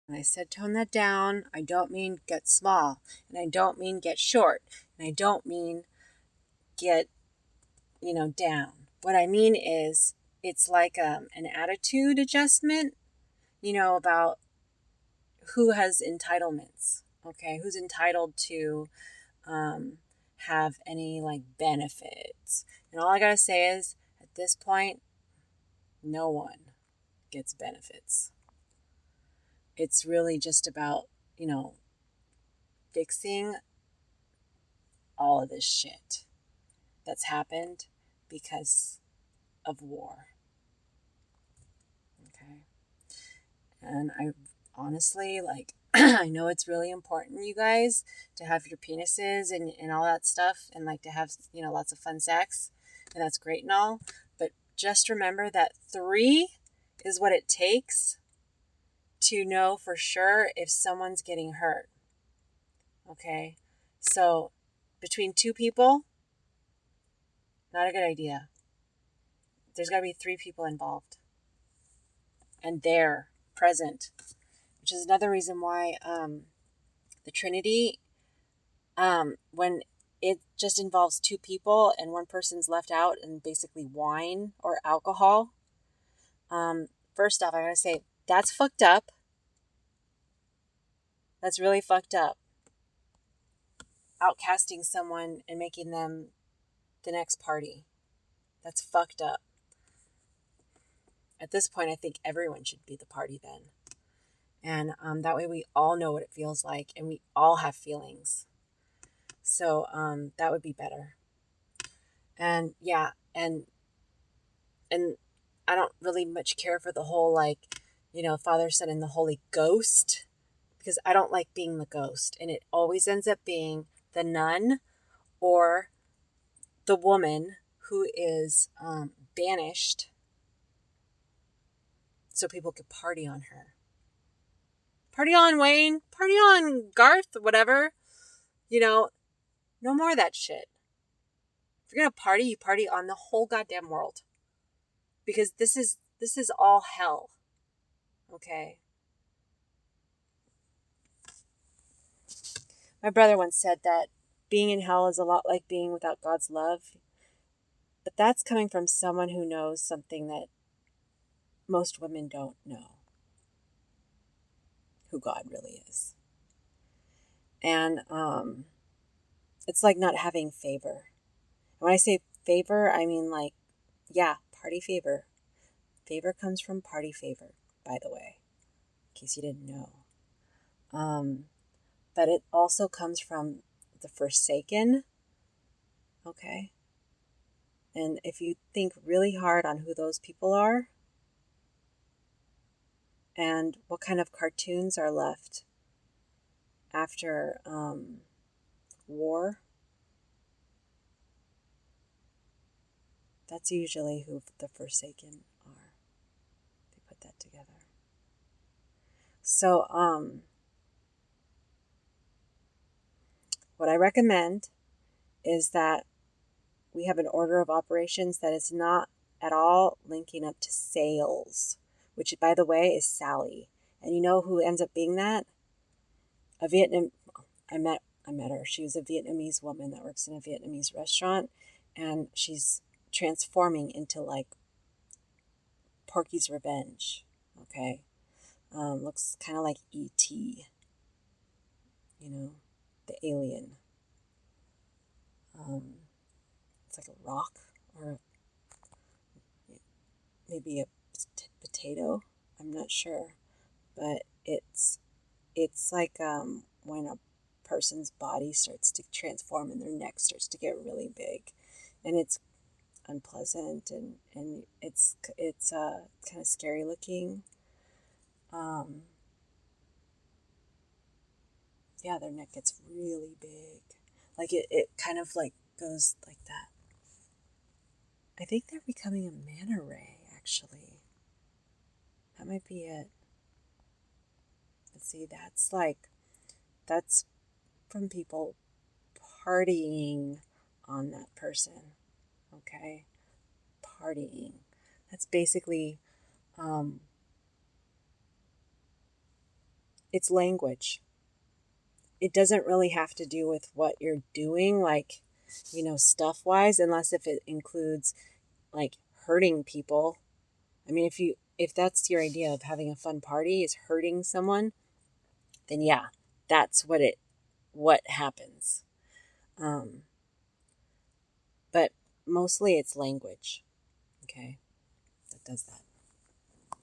When I said tone that down, I don't mean get small, and I don't mean get short, and I don't mean get, down. What I mean is it's like an attitude adjustment, about who has entitlements, okay? Who's entitled to um, have any like benefits. And all I gotta say is at this point, no one gets benefits. It's really just about, you know, fixing all of this shit that's happened because of war. Okay. And I honestly, like, I know it's really important, you guys, to have your penises and all that stuff and like to have, lots of fun sex. And that's great and all. But just remember that 3 is what it takes to know for sure if someone's getting hurt. Okay. So between 2 people, not a good idea. There's got to be 3 people involved and they're present, which is another reason why the Trinity, when it just involves 2 people and one person's left out and basically wine or alcohol, first off, I gotta say that's fucked up. That's really fucked up. Outcasting someone and making them the next party. That's fucked up. At this point, I think everyone should be the party then. And that way we all know what it feels like and we all have feelings. So that would be better. And yeah, and I don't really much care for the whole like, Father, Son, and the Holy Ghost, because I don't like being the ghost. And it always ends up being the nun or the woman who is banished so people could party on her. Party on, Wayne. Party on, Garth, whatever. No more of that shit. If you're going to party, you party on the whole goddamn world. Because this is all hell. Okay? My brother once said that being in hell is a lot like being without God's love. But that's coming from someone who knows something that most women don't know. Who God really is. And it's like not having favor. When I say favor, I mean like, yeah, party favor. Favor comes from party favor, by the way, in case you didn't know. But it also comes from the forsaken, okay? And if you think really hard on who those people are and what kind of cartoons are left after war, that's usually who the forsaken are. They put that together. So, what I recommend is that we have an order of operations that is not at all linking up to sales, which, by the way, is Sally. And you know who ends up being that? A Vietnam. I met her. She was a Vietnamese woman that works in a Vietnamese restaurant, and she's transforming into like Porky's Revenge. Okay, looks kind of like E.T. The alien. It's like a rock or maybe a potato. I'm not sure, but it's like when a person's body starts to transform and their neck starts to get really big, and it's unpleasant and it's kind of scary looking. Yeah, their neck gets really big, like it kind of like goes like that. I think they're becoming a manta ray, actually. That might be it. But see, that's from people partying on that person. Okay? Partying. That's basically It's language. It doesn't really have to do with what you're doing, like, stuff wise, unless if it includes like hurting people. I mean, if that's your idea of having a fun party is hurting someone, then yeah, that's what happens. But mostly it's language. Okay, that does that.